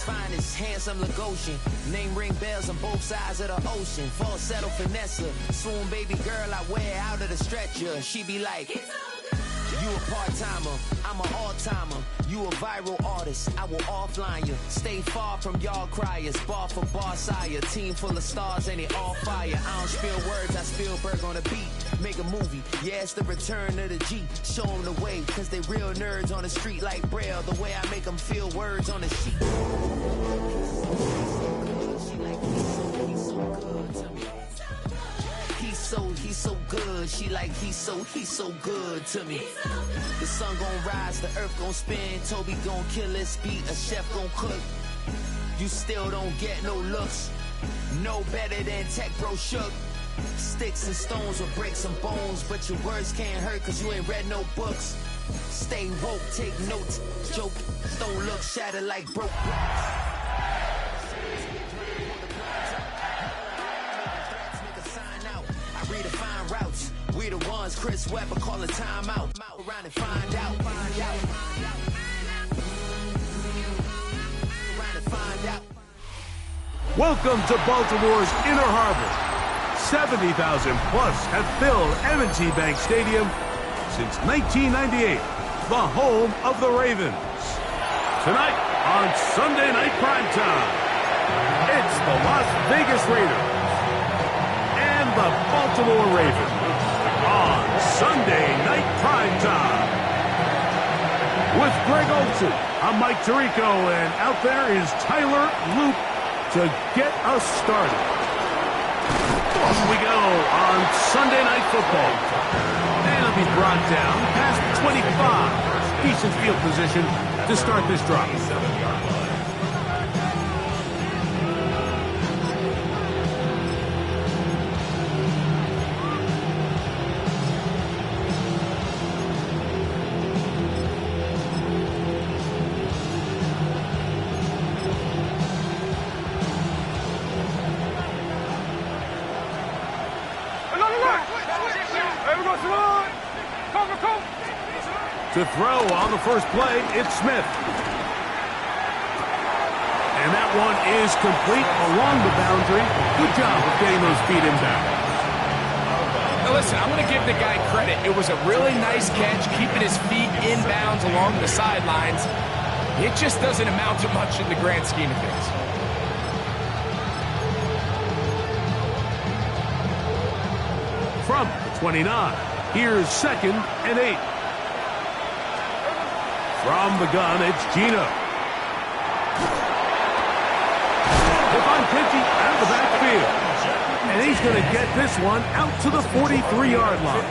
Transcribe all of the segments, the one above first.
Finest, handsome Lagosian. Name ring bells on both sides of the ocean. Falsetto finesse. Swoon baby girl I wear out of the stretcher. She be like, you a part-timer, I'm an all-timer. You a viral artist, I will offline you. Stay far from y'all criers. Bar for bar sire. Team full of stars and it all fire. I don't spill words, I Spielberg on the beat. Make a movie, yeah, it's the return of the G. Show them the way, cause they real nerds on the street like Braille. The way I make them feel words on the sheet. She like, he's so good to me. He's so good. She like, he's so good to me. The sun gon' rise, the earth gon' spin. Toby gon' kill this beat, a chef gon' cook. You still don't get no looks. No better than Tech Bro Shook. Sticks and stones will break some bones, but your words can't hurt cause you ain't read no books. Stay woke, take notes, joke. Don't look shattered like broke glass. Redefine routes. We the ones Chris Webber call a timeout. Around and find out. Welcome to Baltimore's Inner Harbor. 70,000 plus have filled M&T Bank Stadium since 1998, the home of the Ravens. Tonight on Sunday Night Primetime, it's the Las Vegas Raiders and the Baltimore Ravens on Sunday Night Primetime. With Greg Olson, I'm Mike Tirico, and out there is Tyler Loop to get us started. Off we go on Sunday Night Football. And it'll be brought down past 25. Decent field position to start this drive. To throw on the first play, it's Smith. And that one is complete along the boundary. Good job of getting those feet inbound. Now listen, I'm going to give the guy credit. It was a really nice catch, keeping his feet inbounds along the sidelines. It just doesn't amount to much in the grand scheme of things. From the 29, here's 2nd and 8. From the gun, it's Gino. They find Kenty out of the backfield. And he's going to get this one out to the 43-yard line.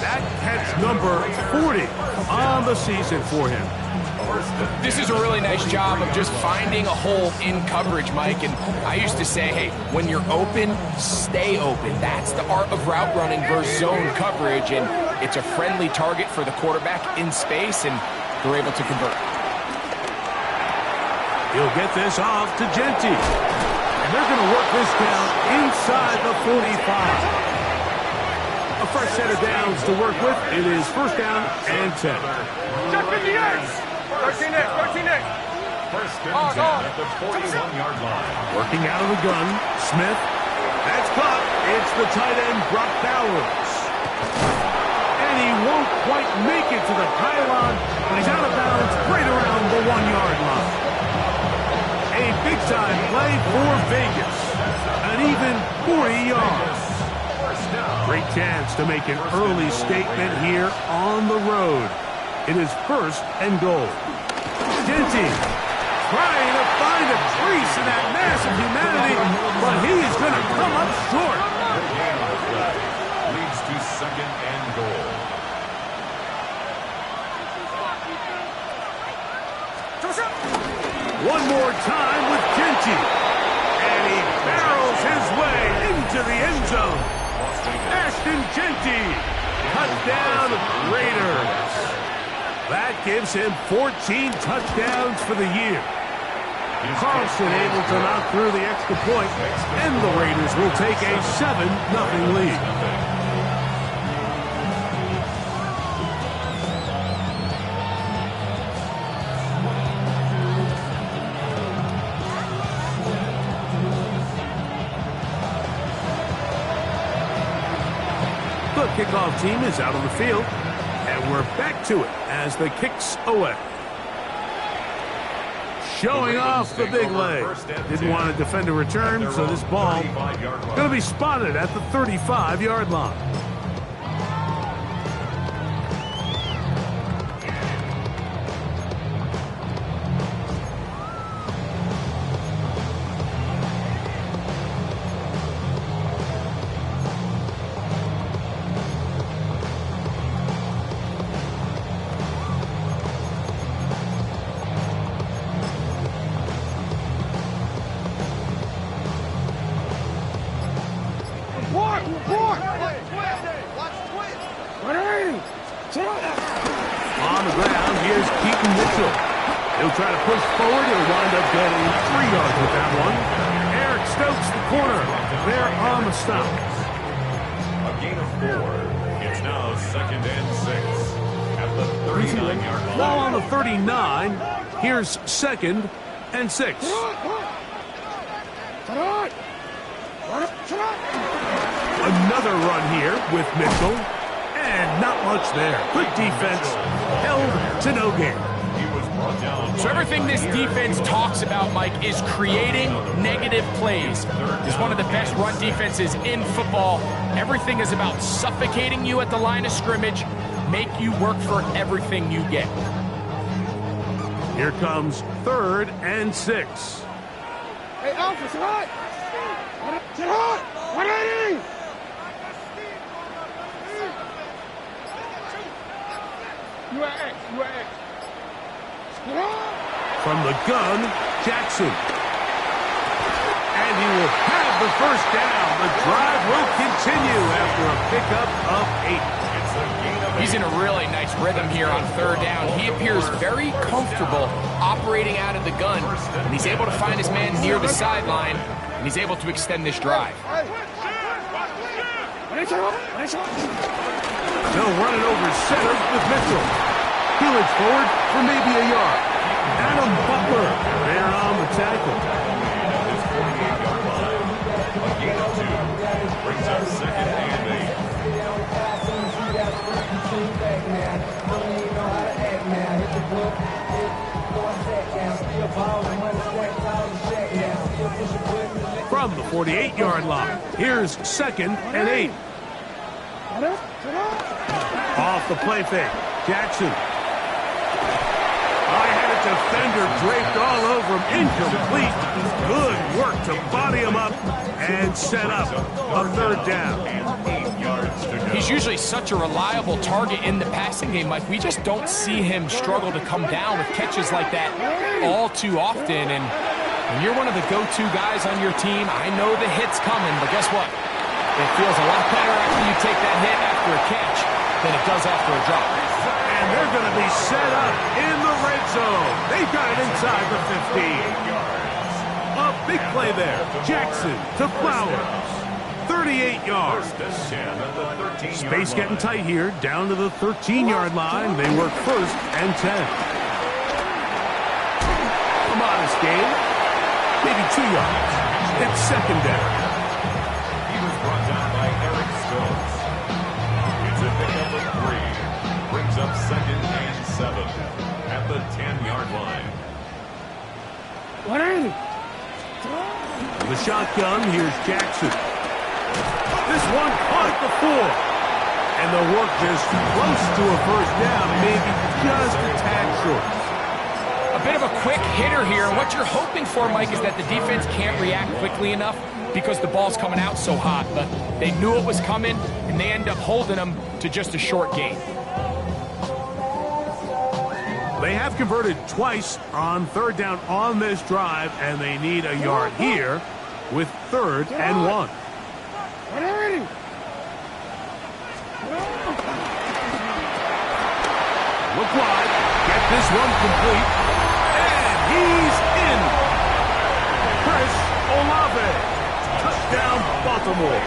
That catch number 40 on the season for him. This is a really nice job of just finding a hole in coverage, Mike. And I used to say, hey, when you're open, stay open. That's the art of route running versus zone coverage. And it's a friendly target for the quarterback in space, and they're able to convert. He'll get this off to Genty. And they're going to work this down inside the 45. A fresh set of downs to work with. It is 1st down and 10. Check 58. 13 next. First down at the 41-yard line. Working out of the gun, Smith. That's caught. It's the tight end, Brock Bowers. And he won't quite make it to the pylon, but he's out of bounds right around the 1-yard line. A big-time play for Vegas. An even 40 yards. Great chance to make an early statement here on the road. It is 1st and goal. Genty trying to find a crease in that mass of humanity, but he's going to come up short. Leads to 2nd and goal. One more time with Genty. And he barrels his way into the end zone. Ashton Genty. Touchdown, Raiders. That gives him 14 touchdowns for the year. Carlson able to knock through the extra point, and the Raiders will take a 7-0 lead. kickoff team is out on the field, and we're back to it as the kick's away. Showing off the big leg. Didn't want to defend a return, so this ball going to be spotted at the 35-yard line. On the ground, here's Keaton Mitchell. He'll try to push forward. He'll wind up getting 3 yards with that one. Eric Stokes, the corner. They're on the stop. A gain of 4. It's now 2nd and 6 at the 39-yard line. Ball on the 39. Here's 2nd and 6. Another run here with Mitchell. And not much there. Good defense. Held to no gain. So everything this defense talks about, Mike, is creating negative plays. It's one of the best run defenses in football. Everything is about suffocating you at the line of scrimmage, make you work for everything you get. Here comes 3rd and 6. Hey, Alpha, sit hot! Sit hot! 180! You are X, you are X. From the gun, Jackson. And he will have the first down. The drive will continue after a pickup of 8. He's in a really nice rhythm here on 3rd down. He appears very comfortable operating out of the gun, and he's able to find his man near the sideline, and he's able to extend this drive. They'll run it over center with Mitchell. Heelage forward for maybe a yard. Adam Butler there on the tackle. His 48-yard line. A gain of 2 brings up 2nd and 8. From the 48-yard line, here's 2nd and 8. Off the play fake, Jackson. I had a defender draped all over him, incomplete. Good work to body him up and set up a 3rd down. He's usually such a reliable target in the passing game, Mike. We just don't see him struggle to come down with catches like that all too often. And when you're one of the go-to guys on your team, I know the hit's coming, but guess what? It feels a lot better after you take that hit after a catch than it does after a drop. And they're going to be set up in the red zone. They've got it inside the 15. A big play there. Jackson to Flowers. 38 yards. Space getting tight here. Down to the 13-yard line. They work 1st and 10. A modest gain. Maybe 2 yards. It's 2nd down. He was brought down by Eric Stokes. It's a pickup of 3. Brings up 2nd and 7 at the 10-yard line. 180! The shotgun, here's Jackson. This one caught the 4. And the work just close to a 1st down, maybe just a tad short. A bit of a quick hitter here, and what you're hoping for, Mike, is that the defense can't react quickly enough because the ball's coming out so hot. But they knew it was coming, and they end up holding them to just a short gain. They have converted twice on 3rd down on this drive, and they need a yard here with 3rd and 1. 180! Look wide. Get this one complete. And he's in. Chris Olave. Touchdown, Baltimore.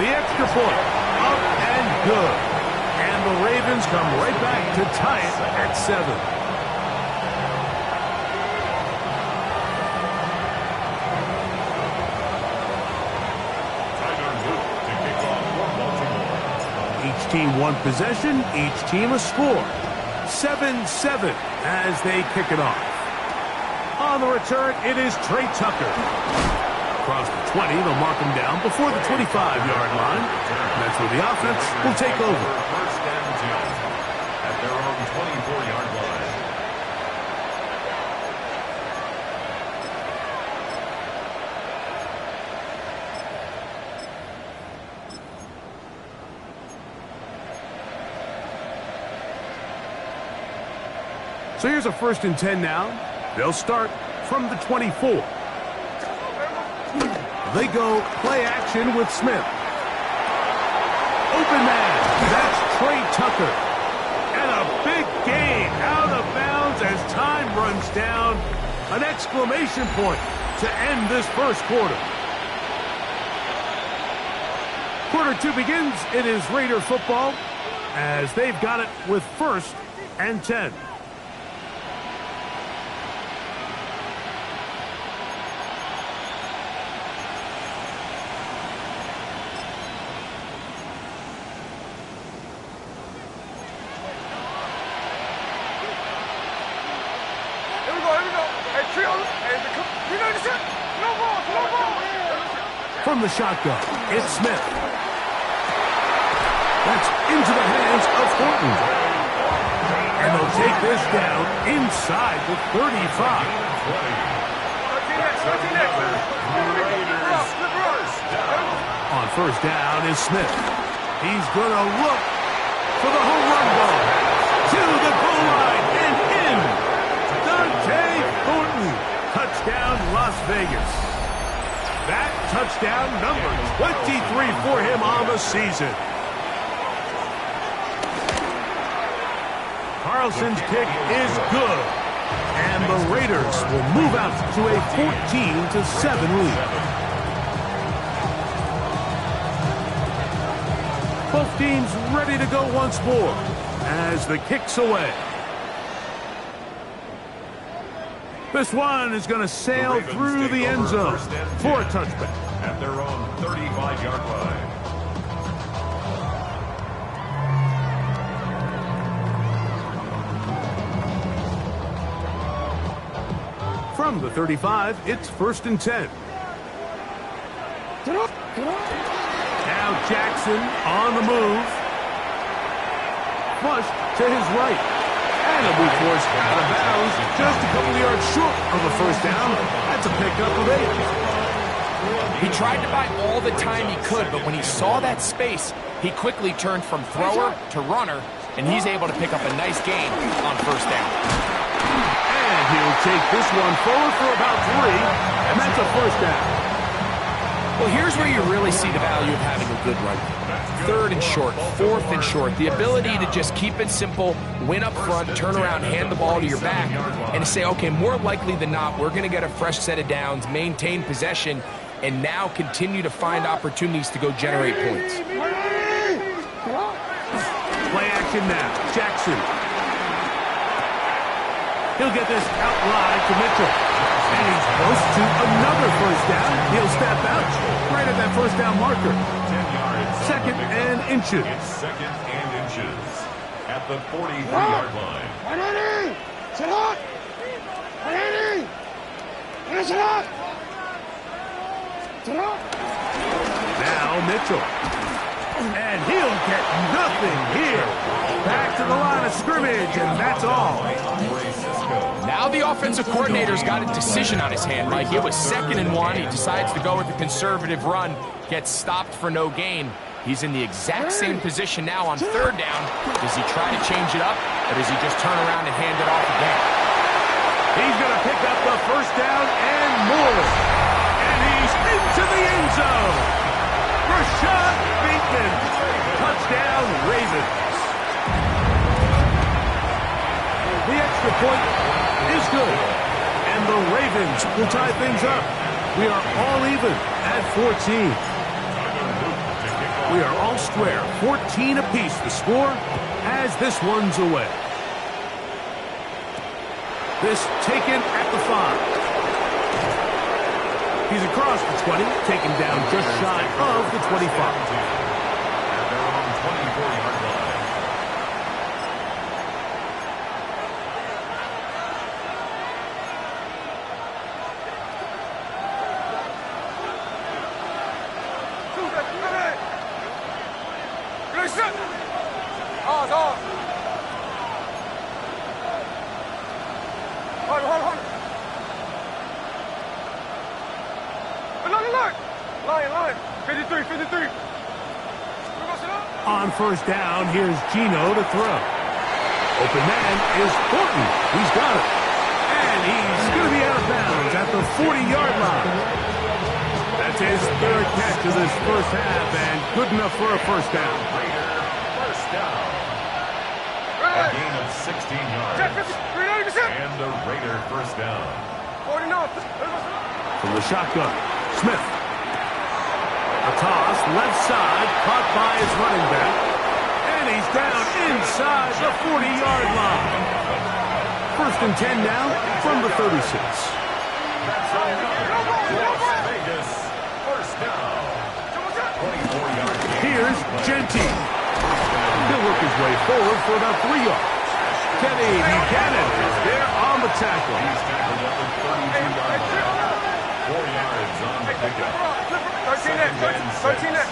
The extra point. Up and good. And the Ravens come right back to tie it at 7. Each team one possession, each team a score. 7-7 as they kick it off. On the return, it is Trey Tucker. Across the 20, they'll mark him down before the 25-yard line. And that's where the offense will take over. First and 10 at their own 24-yard line. So here's a 1st and 10 now. They'll start from the 24. They go play action with Smith. Open man. That's Trey Tucker. And a big gain out of bounds as time runs down. An exclamation point to end this first quarter. Quarter 2 begins. It is Raider football as they've got it with 1st and 10. From the shotgun, it's Smith. That's into the hands of Horton. And they'll take this down inside the 35. On 1st down is Smith. He's going to look for the home run ball. To the goal line and in. Dante Thornton. Touchdown, Las Vegas. That touchdown number 23 for him on the season. Carlson's kick is good. And the Raiders will move out to a 14-7 lead. Both teams ready to go once more as the kick's away. This one is going to sail through the end zone for a touchback. At their own 35-yard line. From the 35, it's 1st and 10. Now Jackson on the move. Flushed to his right. And a move force out of bounds, just a couple of yards short of a 1st down. That's a pickup of 8. He tried to buy all the time he could, but when he saw that space, he quickly turned from thrower to runner, and he's able to pick up a nice gain on 1st down. And he'll take this one forward for about 3, and that's a 1st down. Well, here's where you really see the value of having a good run. 3rd and short, 4th and short. The ability to just keep it simple, win up front, turn around, hand the ball to your back, and say, okay, more likely than not, we're going to get a fresh set of downs, maintain possession, and now continue to find opportunities to go generate points. Play action now. Jackson. He'll get this out wide to Mitchell. And he's close to another 1st down. He'll step out right at that 1st down marker. 10 yards. 2nd and inches. It's 2nd and inches at the 43-yard line. 180! Sit hot! 180! Finish it up! Sit hot! Now Mitchell. And he'll get nothing here. Back to the line of scrimmage, and that's all. Now the offensive coordinator's got a decision on his hand, Mike. It was 2nd and 1. He decides to go with the conservative run, gets stopped for no gain. He's in the exact same position now on 3rd down. Does he try to change it up, or does he just turn around and hand it off again? He's going to pick up the 1st down and more. And he's into the end zone. Rashad Bateman. Touchdown, Ravens. The extra point is good. And the Ravens will tie things up. We are all even at 14. We are all square. 14 apiece the score as this one's away. This taken at the 5. He's across the 20, taken down just shy of the 25. At their own 24-yard line. Line. 53. On first down, here's Gino to throw. Open man is Horton. He's got it. And he's going to be out of bounds at the 40-yard line. That's his third catch of this first half, and good enough for a first down. First down. A gain of 16 yards. And the Raider first down. 49. From the shotgun, Smith. A toss, left side, caught by his running back. And he's down inside the 40-yard line. First and 10 now from the 36. That's Las Vegas. First down. 24-yard gain. Here's Genty. He'll work his way forward for about 3 yards. Kenny Buchanan is there on the tackle. He's tackled at the 32-yard line. 4 yards on the pickup. 13 net.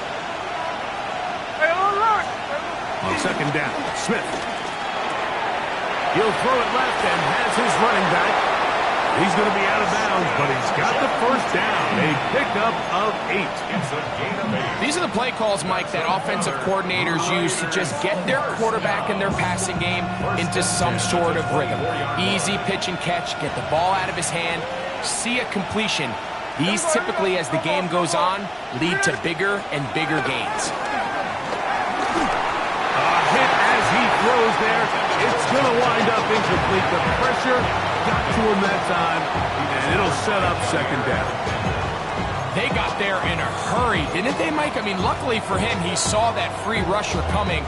Hey, On second down, Smith. He'll throw it left and has his running back. He's going to be out of bounds, but he's got the first down. A pickup of 8. It's a gain of 8. These are the play calls, Mike, that offensive coordinators use to just get their quarterback and their passing game into some sort of rhythm. Easy pitch and catch, get the ball out of his hand, see a completion. These typically, as the game goes on, lead to bigger and bigger gains. Hit as he throws there. It's going to wind up incomplete. The pressure got to him that time, and it'll set up second down. They got there in a hurry, didn't they, Mike? I mean, luckily for him, he saw that free rusher coming,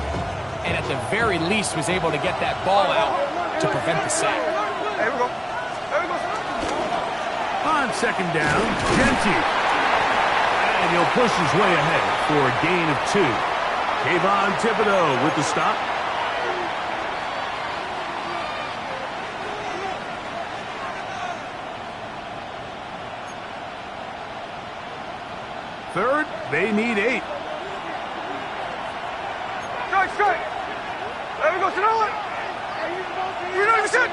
and at the very least was able to get that ball out to prevent the sack. There we go. On second down, Genty. And he'll push his way ahead for a gain of 2. Kayvon Thibodeau with the stop. Third, they need 8. Strike. There we go. Sonoma. You know what you said?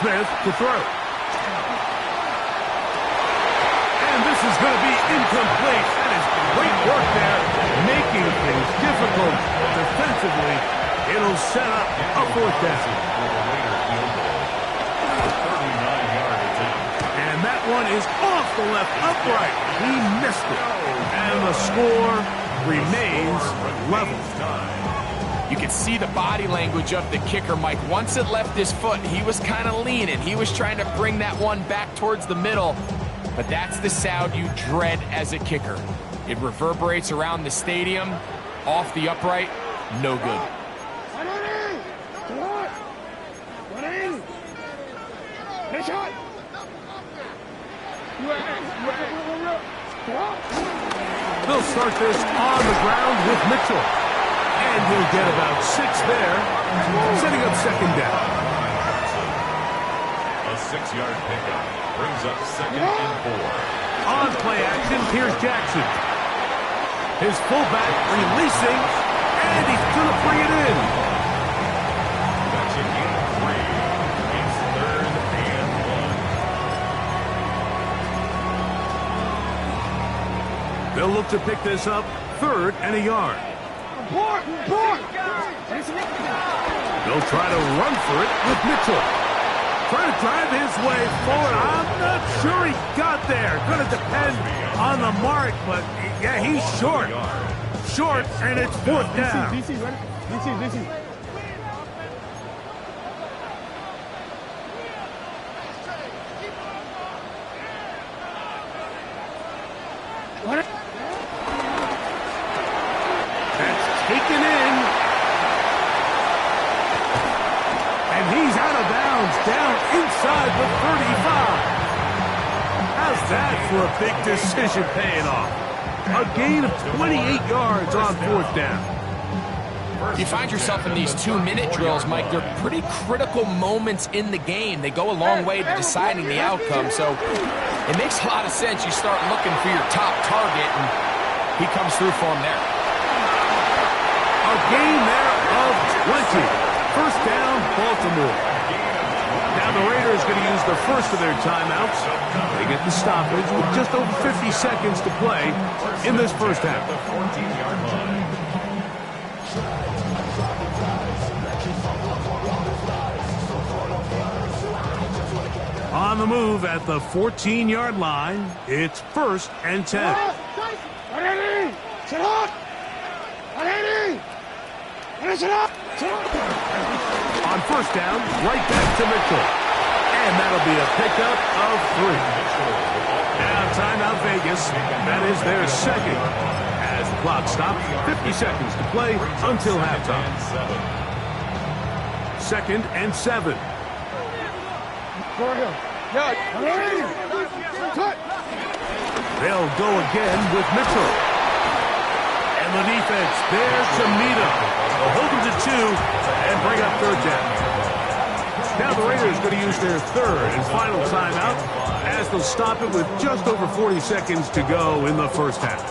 Smith to throw. And this is going to be incomplete. That is great work there, making things difficult defensively. It'll set up a fourth down. And that one is off the left upright. He missed it. And the score remains level. You can see the body language of the kicker, Mike. Once it left his foot, he was kind of leaning. He was trying to bring that one back towards the middle. But that's the sound you dread as a kicker. It reverberates around the stadium, off the upright, no good. They'll start this on the ground with Mitchell. And he'll get about 6 there, setting up second down. A 6-yard pickup brings up second and 4. On play action, here's Jackson. His fullback releasing, and he's going to bring it in. That's a gain of 3. It's third and 1. They'll look to pick this up, 3rd and a yard. They'll try to run for it with Mitchell. Trying to drive his way forward. I'm not sure he got there. Going to depend on the mark, but yeah, he's short. Short, and it's 4th down. DC, ready? DC. What? That's taken in. And he's out of bounds, down inside the 35. How's that for a big decision paying off? A gain of 28 yards on 4th down. You find yourself in these 2-minute drills, Mike. They're pretty critical moments in the game. They go a long way to deciding the outcome, so it makes a lot of sense. You start looking for your top target, and he comes through for him there. A gain there of 20. First down, Baltimore. Down to the Raiders going to use the first of their timeouts. They get the stoppage with just over 50 seconds to play in this first half. The 14-yard line. On the move at the 14-yard line, it's 1st and 10. On first down, right back to Mitchell. And that'll be a pickup of 3. Now timeout Vegas. That is their second. As the clock stops, 50 seconds to play until halftime. 2nd and 7. They'll go again with Mitchell. And the defense there to meet him. They'll hold him to 2 and bring up 3rd down. Now the Raiders going to use their 3rd and final timeout as they'll stop it with just over 40 seconds to go in the first half.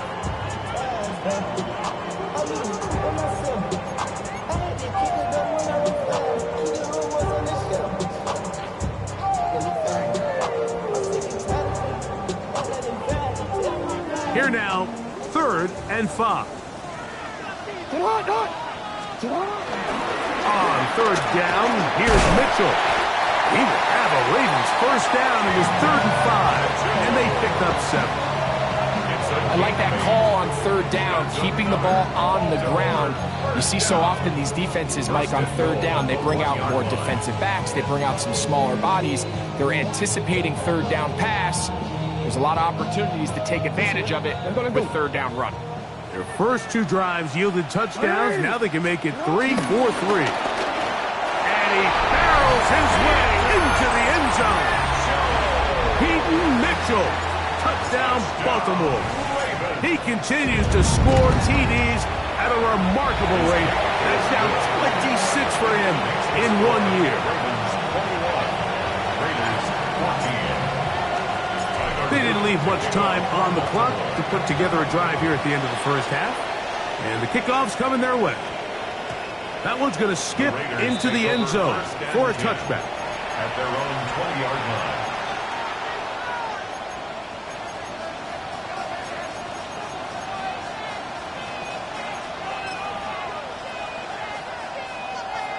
Here now, 3rd and 5. On 3rd down, here's Mitchell. He will have a Ravens first down. It was 3rd and 5, and they picked up 7. I like that call on 3rd down, keeping the ball on the ground. You see so often these defenses, Mike, on 3rd down, they bring out more defensive backs. They bring out some smaller bodies. They're anticipating 3rd down pass. There's a lot of opportunities to take advantage of it with 3rd down run. Their first 2 drives yielded touchdowns. Now they can make it 3-4-3. And he barrels his way into the end zone. Keaton Mitchell, touchdown Baltimore. He continues to score TDs at a remarkable rate. That's now 26 for him in 1 year. They didn't leave much time on the clock to put together a drive here at the end of the first half. And the kickoff's coming their way. That one's going to skip into the end zone for a touchback. At their own 20-yard line.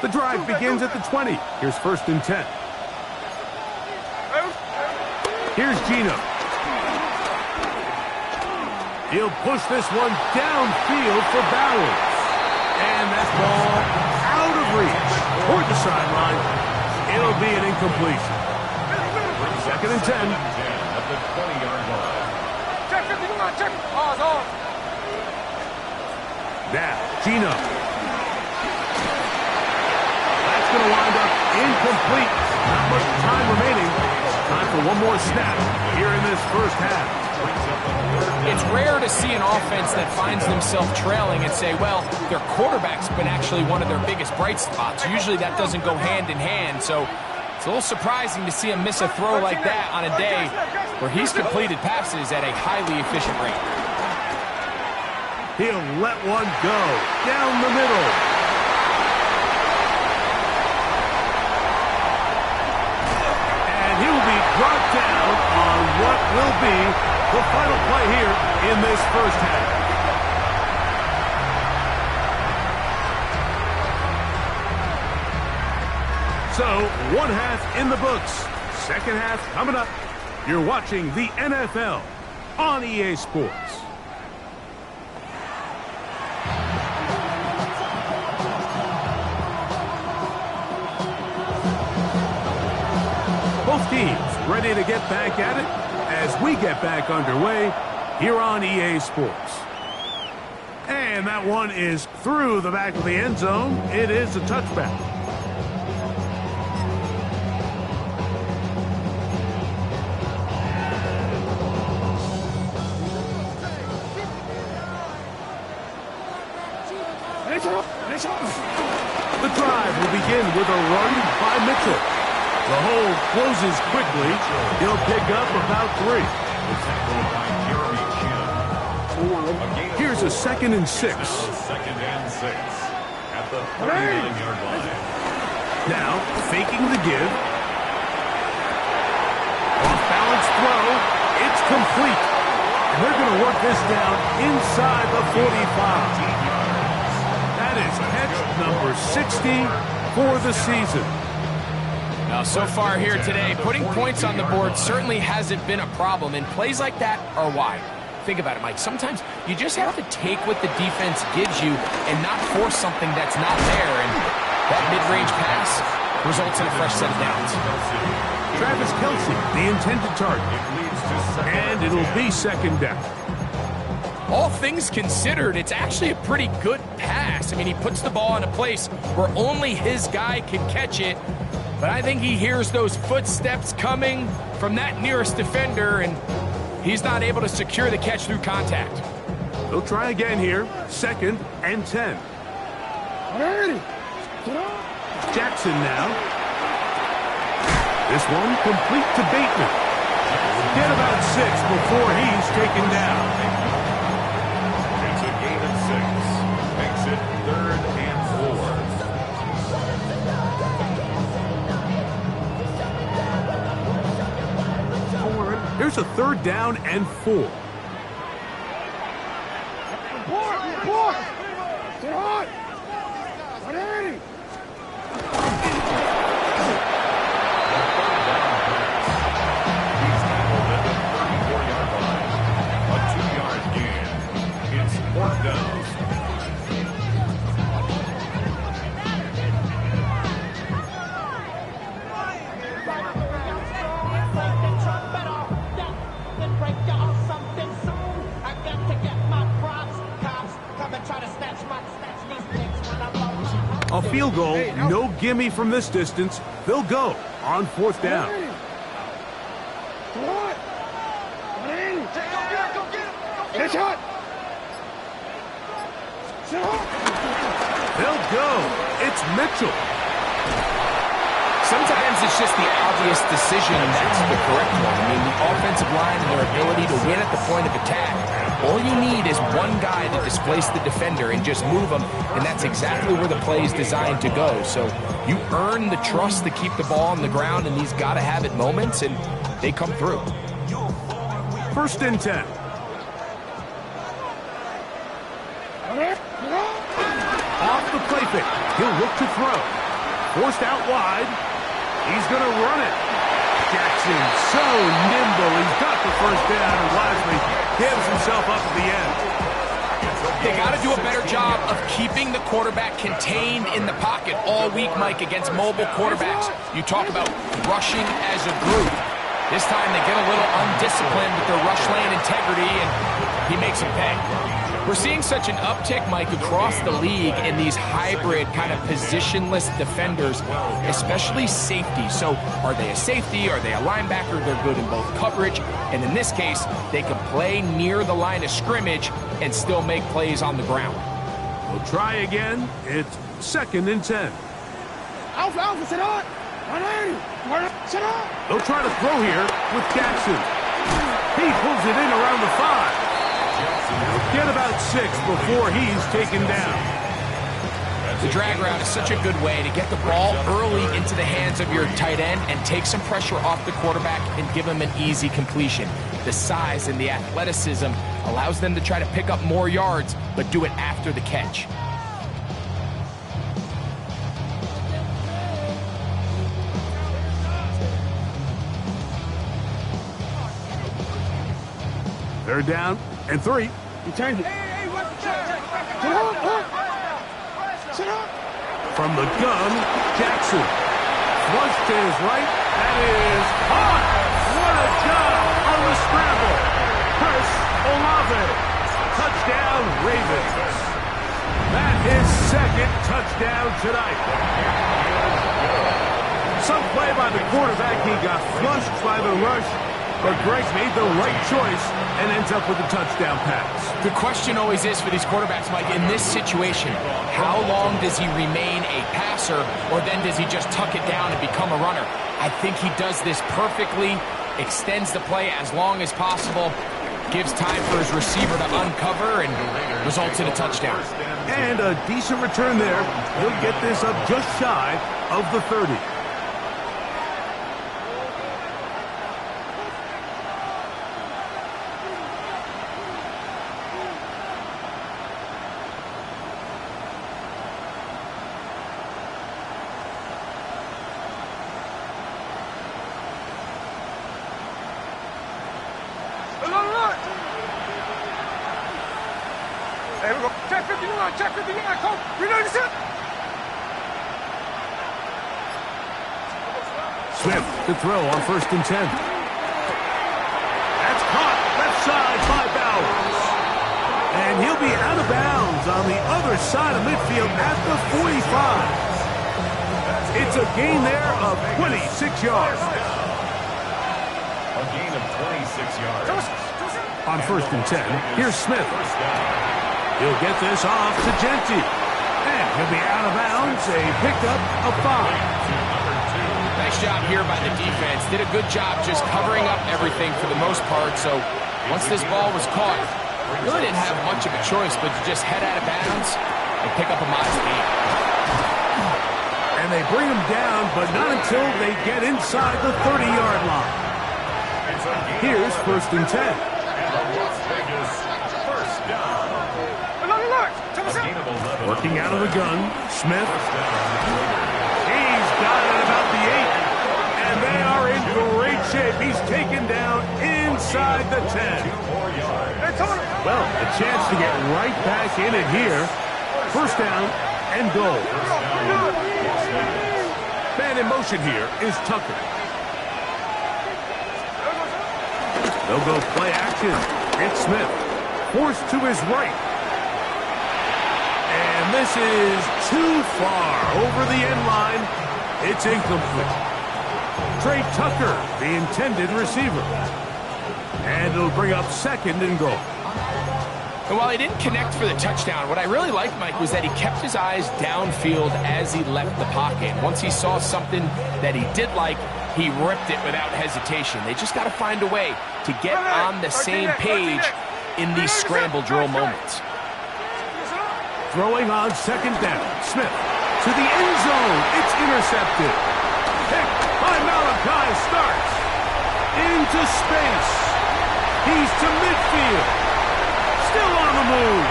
The drive begins at the 20. Here's 1st and 10. Here's Gino. He'll push this one downfield for Bowers. And that ball out of reach toward the sideline. It'll be an incompletion. 2nd and 10. At the 20-yard line. Check 50, come on, check. Pause off. Now, Gino. That's going to wind up incomplete. Not much time remaining. Time for one more snap here in this first half. It's rare to see an offense that finds themselves trailing and say, well, their quarterback's been actually one of their biggest bright spots. Usually that doesn't go hand in hand, so it's a little surprising to see him miss a throw like that on a day where he's completed passes at a highly efficient rate. He'll let one go down the middle. And he'll be brought down on what will be the final play here in this first half. So, 1 half in the books. 2nd half coming up. You're watching the NFL on EA Sports. Both teams ready to get back at it as we get back underway here on EA Sports. And that one is through the back of the end zone. It is a touchback. The drive will begin with a run by Mitchell. The hold closes quickly. He'll pick up about 3. Here's a 2nd and 6. 2nd and 6 at the 39-yard line. Now, faking the give. complete. And they're going to work this down inside the 45. That is catch number 60 for the season. Now, so far here today, putting points on the board certainly hasn't been a problem, and plays like that are why. Think about it, Mike. Sometimes you just have to take what the defense gives you and not force something that's not there, and that mid-range pass results in a fresh set of downs. Travis Kelce, the intended target, and it'll be second down. All things considered, it's actually a pretty good pass. I mean, he puts the ball in a place where only his guy can catch it, but I think he hears those footsteps coming from that nearest defender, and he's not able to secure the catch through contact. They'll try again here, 2nd and 10. Jackson now. This one complete to Bateman. Get about 6 before he's taken down. It's a gain of 6. Makes it 3rd and 4. Here's a 3rd down and 4. He's tackled at the 34-yard line. A 2-yard gain. It's 4th down. A field goal, no gimme from this distance. They'll go on 4th down. They'll go. It's Mitchell. Sometimes it's just the obvious decision that's the correct one. I mean, the offensive line and their ability to win at the point of attack. All you need is one guy to displace the defender and just move him, and that's exactly where the play is designed to go. So you earn the trust to keep the ball on the ground in these gotta-have-it moments, and they come through. 1st and 10. Off the play fake. He'll look to throw. Forced out wide. He's going to run it. Jackson, so nimble. He's got the 1st down and wisely gives himself up at the end. They got to do a better job of keeping the quarterback contained in the pocket all week, Mike, against mobile quarterbacks. You talk about rushing as a group. This time they get a little undisciplined with their rush lane integrity, and he makes them pay. We're seeing such an uptick, Mike, across the league in these hybrid kind of positionless defenders, especially safety. So are they a safety? Are they a linebacker? They're good in both coverage. And in this case, they can play near the line of scrimmage and still make plays on the ground. We'll try again. It's 2nd and 10. Alpha, sit on! Sit on! They'll try to throw here with Jackson. He pulls it in around the 5. He'll get about 6 before he's taken down. The drag route is such a good way to get the ball early into the hands of your tight end and take some pressure off the quarterback and give him an easy completion. The size and the athleticism allows them to try to pick up more yards, but do it after the catch. They're down and 3. He turns it. Sit up! From the gun, Jackson. Flush to his right. That is hot. What a job on the scramble. Chris Olave. Touchdown, Ravens. That is 2nd touchdown tonight. Some play by the quarterback. He got flushed by the rush. But Greg made the right choice and ends up with a touchdown pass. The question always is for these quarterbacks, Mike, in this situation, how long does he remain a passer, or then does he just tuck it down and become a runner? I think he does this perfectly, extends the play as long as possible, gives time for his receiver to uncover, and results in a touchdown. And a decent return there. He'll get this up just shy of the 30. Hey, we go. Check 59, check 59, come. Reload the set. Smith to throw on 1st and 10. That's caught left side by Bowers. And he'll be out of bounds on the other side of midfield at the 45. It's a gain there of 26 yards. A gain of 26 yards. On 1st and 10, here's Smith. He'll get this off to Genty. And he'll be out of bounds, a pickup of 5. Nice job here by the defense. Did a good job just covering up everything for the most part. So once this ball was caught, really didn't have much of a choice but to just head out of bounds and pick up a modest gain. And they bring him down, but not until they get inside the 30-yard line. Here's 1st and 10. First down. Working out of the gun, Smith. He's got it about the 8. And they are in great shape. He's taken down inside the 10. Well, a chance to get right back in it here. 1st down and goal. Man in motion here is Tucker. They'll go play action. It's Smith. Forced to his right. And this is too far over the end line. It's incomplete. Trey Tucker, the intended receiver. And it'll bring up 2nd and goal. And while he didn't connect for the touchdown, what I really liked, Mike, was that he kept his eyes downfield as he left the pocket. Once he saw something that he did like, he ripped it without hesitation. They just got to find a way to get on the same page in these scramble drill moments. Throwing on 2nd down. Smith to the end zone. It's intercepted. Picked by Malachi Starks. Into space. He's to midfield. Still on the move.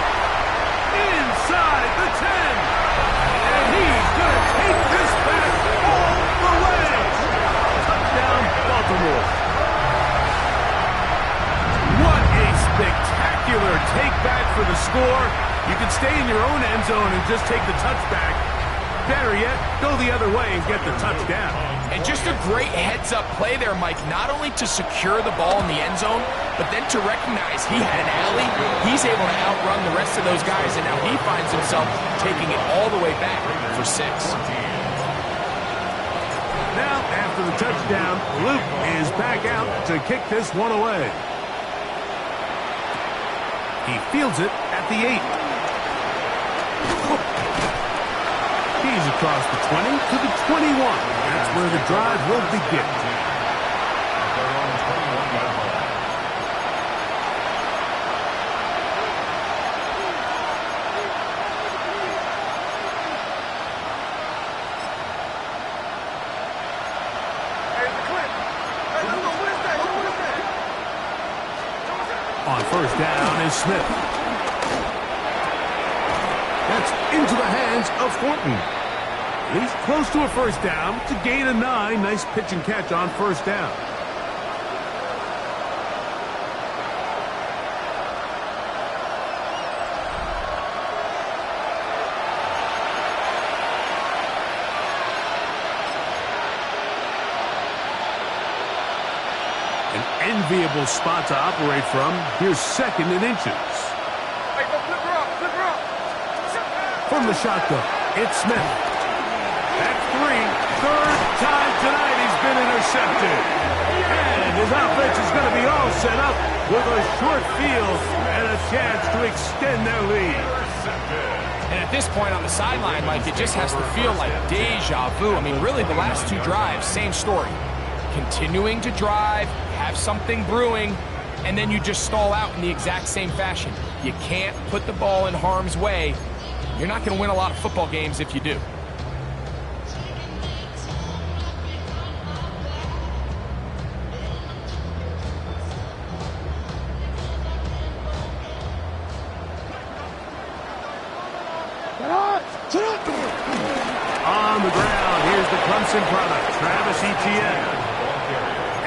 Inside the 10. And he's going to take this back all the way. Touchdown, Baltimore. What a spectacular take back for the score. You can stay in your own end zone and just take the touchback. Better yet, go the other way and get the touchdown. And just a great heads-up play there, Mike, not only to secure the ball in the end zone, but then to recognize he had an alley. He's able to outrun the rest of those guys, and now he finds himself taking it all the way back for 6. Now, after the touchdown, Luke is back out to kick this one away. He fields it at the 8. He's across the 20 to the 21. That's where the drive will begin. On 1st down is Smith. That's into the hands of Thornton. He's close to a 1st down to gain a 9. Nice pitch and catch on 1st down. An enviable spot to operate from. Here's 2nd and inches. Hey, go flip her up, flip her up. From the shotgun, it's Smith. That's 3. 3rd time tonight he's been intercepted. And his offense is going to be all set up with a short field and a chance to extend their lead. And at this point on the sideline, Mike, it just has to feel like deja vu. I mean, really, the last 2 drives, same story. Continuing to drive, have something brewing, and then you just stall out in the exact same fashion. You can't put the ball in harm's way. You're not going to win a lot of football games if you do. On the ground, here's the Clemson product, Travis Etienne.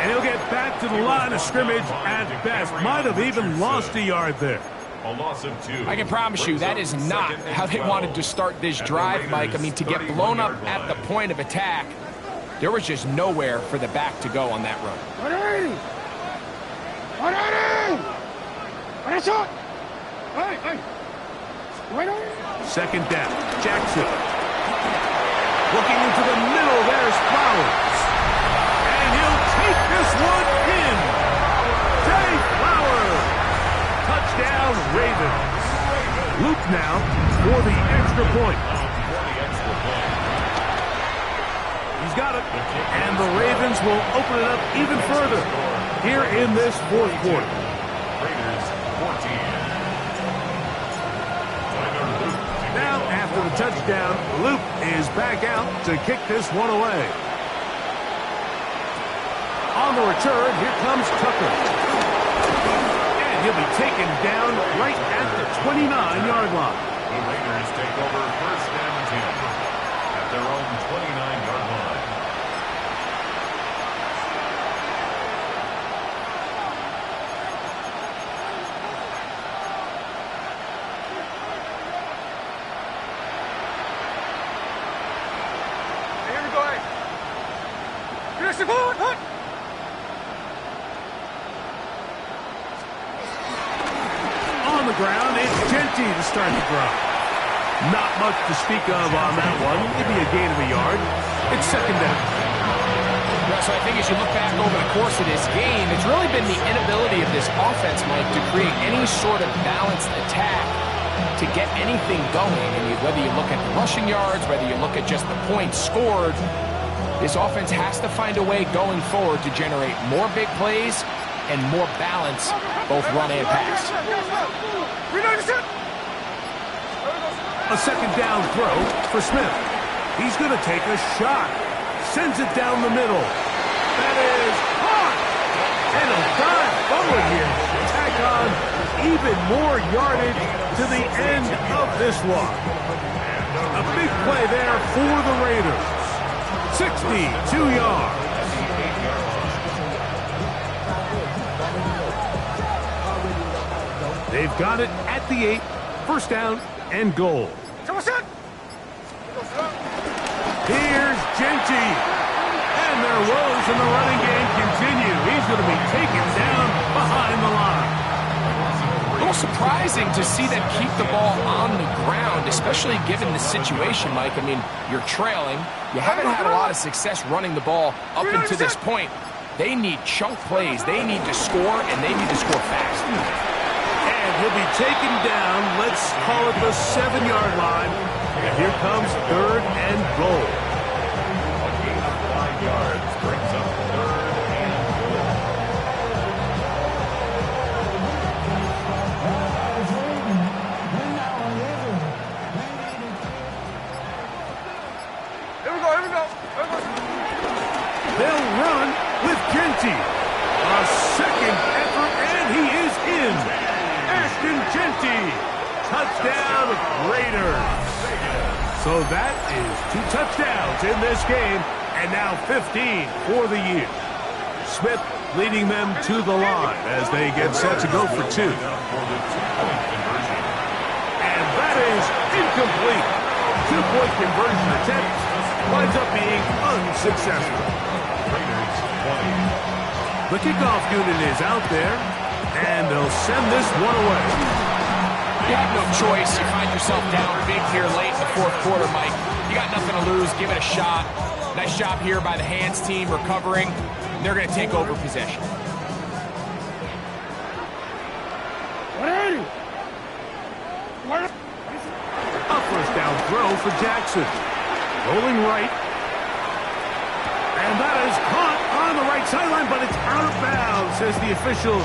And he'll get back to the line of scrimmage at best. Might have even lost a yard there. A loss of 2. I can promise you that is not how they wanted to start this drive, Mike. I mean, to get blown up at the point of attack, there was just nowhere for the back to go on that run. 180! 180! What a shot! Hey, hey! 180! Second down, Jackson. Looking into the middle, there's Flowers. And he'll take this one in. Jay Flowers. Touchdown, Ravens. Luke now for the extra point. He's got it. And the Ravens will open it up even further here in this fourth quarter. Raiders 14. Now, after the touchdown, Luke is back out to kick this one away. On the return, here comes Tucker. And he'll be taken down right at the 29-yard line. The Raiders take over first and 10 at their own 29-yard line. Here we go, hey! Finish the ball, hut! On the ground, it's Genty to start the drive. Not much to speak of on that one. Maybe a gain of a yard. It's second down. Well, so I think as you look back over the course of this game, it's really been the inability of this offense, Mike, to create any sort of balanced attack to get anything going. And whether you look at the rushing yards, whether you look at just the points scored, this offense has to find a way going forward to generate more big plays and more balance, both run and pass. A second down throw for Smith. He's going to take a shot. Sends it down the middle. That is caught. And a dive forward here. Tack on even more yardage to the end of this one. A big play there for the Raiders. 62 yards. They've got it at the 8. First down and goal. Here's Genty. And their woes in the running game continue. He's going to be taken down behind the line. A little surprising to see them keep the ball on the ground, especially given the situation, Mike. I mean, you're trailing. You haven't had a lot of success running the ball up until this point. They need chunk plays. They need to score, and they need to score fast. And he'll be taken down, let's call it the 7-yard line. And here comes third and goal. A gain of 5 yards brings up third and goal. Here we go, here we go. They'll run with Genty. A second effort, and he is in. Ashton Genty. Touchdown, Raiders. So that is 2 touchdowns in this game, and now 15 for the year. Smith leading them to the line as they get set to go for 2. And that is incomplete. 2-point conversion attempt winds up being unsuccessful. The kickoff unit is out there, and they'll send this one away. You have no choice. You find yourself down big here late in the fourth quarter, Mike. You got nothing to lose. Give it a shot. Nice job here by the hands team recovering. They're going to take over possession. 180! A first down throw for Jackson. Rolling right. And that is caught on the right sideline, but it's out of bounds, says the official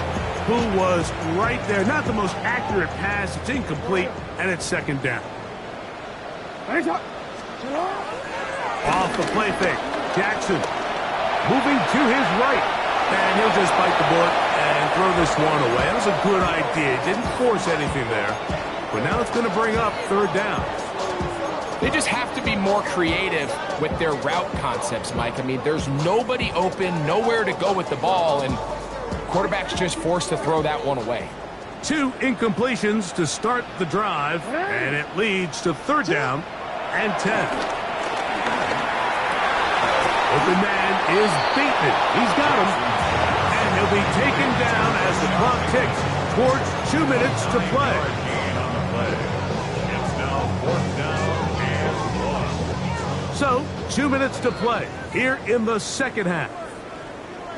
who was right there. Not the most accurate pass. It's incomplete, and it's second down. Off the play fake. Jackson moving to his right. And he'll just bite the bullet and throw this one away. That was a good idea. Didn't force anything there. But now it's going to bring up third down. They just have to be more creative with their route concepts, Mike. I mean, there's nobody open, nowhere to go with the ball, and quarterback's just forced to throw that one away. 2 incompletions to start the drive, and it leads to 3rd down and 10. Open man is beaten. He's got him. And he'll be taken down as the clock ticks towards 2 minutes to play. It's now 4th down and 1. So, 2 minutes to play here in the second half.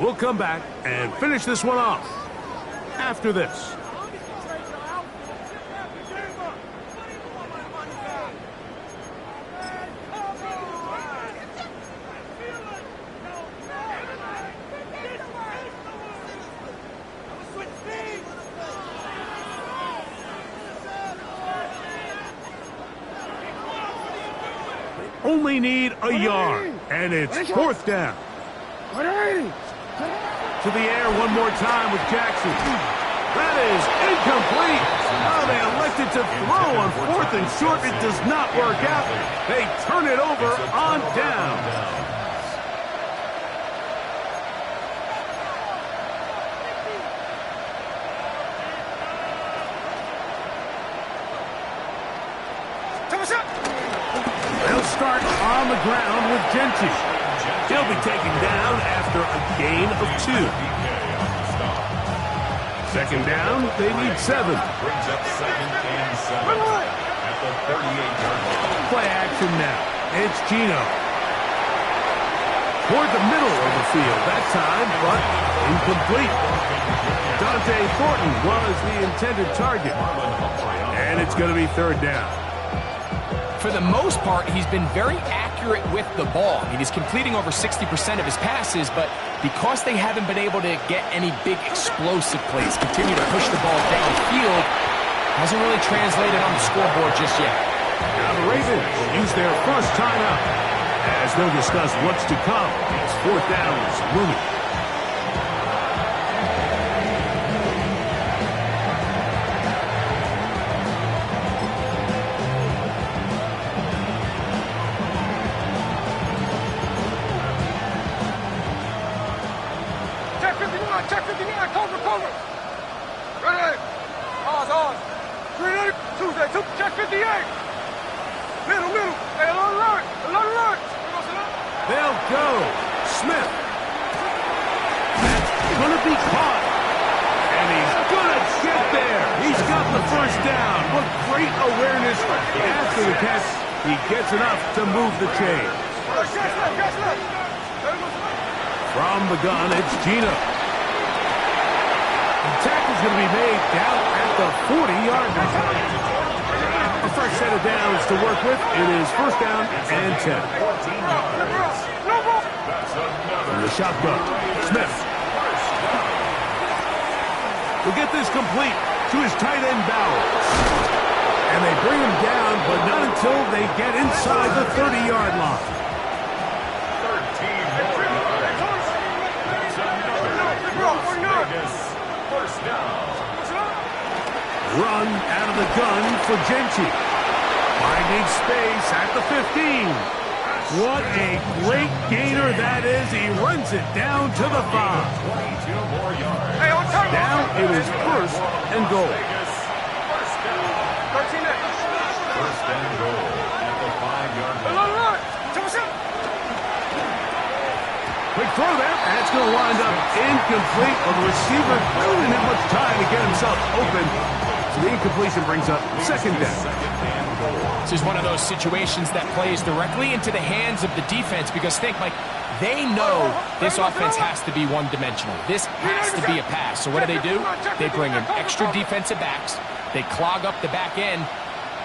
We'll come back and finish this one off after this. Only need a yard, and it's 4th down. To the air one more time with Jackson. That is incomplete. Oh, they elected to throw on 4th and short. It does not work out. They turn it over on down. They'll start on the ground with Genty. He'll be taken down after a gain of 2. 2nd down, they need 7. Brings up 2nd and 7 at the 38-yard line. Play action now. It's Gino. Toward the middle of the field that time, but incomplete. Dante Thornton was the intended target. And it's going to be 3rd down. For the most part, he's been very accurate with the ball. I mean, he's completing over 60% of his passes, but because they haven't been able to get any big explosive plays, continue to push the ball downfield, hasn't really translated on the scoreboard just yet. Now the Ravens will use their first timeout as they'll discuss what's to come. It's 4th downs looming. Check 59, cover. Ready? Oz. 380, Tuesday, check 58. Middle. Hey, alert. They'll go. Smith. That's going to be caught. And he's going to get there. He's got the 1st down. What great awareness after the catch. He gets enough to move the chain. Catch left. From the gun, it's Gino. The tackle's going to be made down at the 40-yard line. A fresh set of downs to work with. It is 1st down and 10. From the shotgun, Smith. Will get this complete to his tight end Bowers. And they bring him down, but not until they get inside the 30-yard line. 13 more yards. First down. Run out of the gun for Genty. Finding space at the 15. What a great gainer that is. He runs it down to the 5. 22 more yards. Hey, on time. Now it is 1st and goal. First down. 13 First and goal at the 5-yard line. Quick throw there. That's going to wind up incomplete. Well, the receiver really didn't have much time to get himself open. So the incompletion brings up 2nd down. This is one of those situations that plays directly into the hands of the defense because think, Mike, they know this offense has to be one-dimensional. This has to be a pass. So what do? They bring in extra defensive backs. They clog up the back end.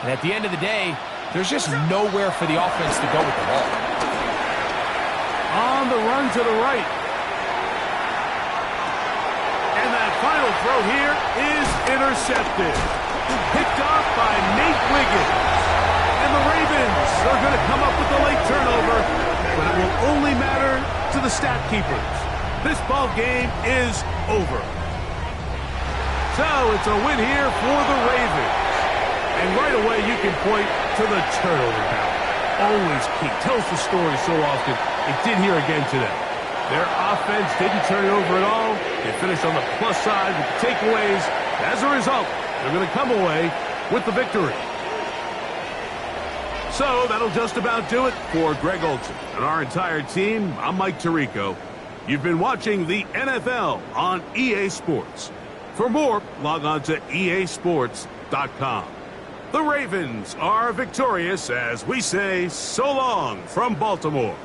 And at the end of the day, there's just nowhere for the offense to go with the ball. On the run to the right. And that final throw here is intercepted. Picked off by Nate Wiggins. And the Ravens are going to come up with the late turnover, but it will only matter to the stat keepers. This ball game is over. So it's a win here for the Ravens. And right away you can point to the turnover battle. always key. Tells the story so often. It did here again today. Their offense didn't turn it over at all. They finished on the plus side with the takeaways. As a result, they're going to come away with the victory. So that'll just about do it for Greg Olson and our entire team. I'm Mike Tirico. You've been watching the NFL on EA Sports. For more, log on to easports.com. The Ravens are victorious as we say so long from Baltimore.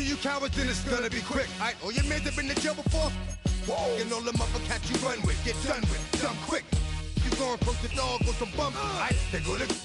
you cowards, then it's gonna be quick. Alright, all your men have been to jail before? Whoa. And all the motherfuckers you run with, get done with, done quick. You going from the dog or some bump? Alright, they go to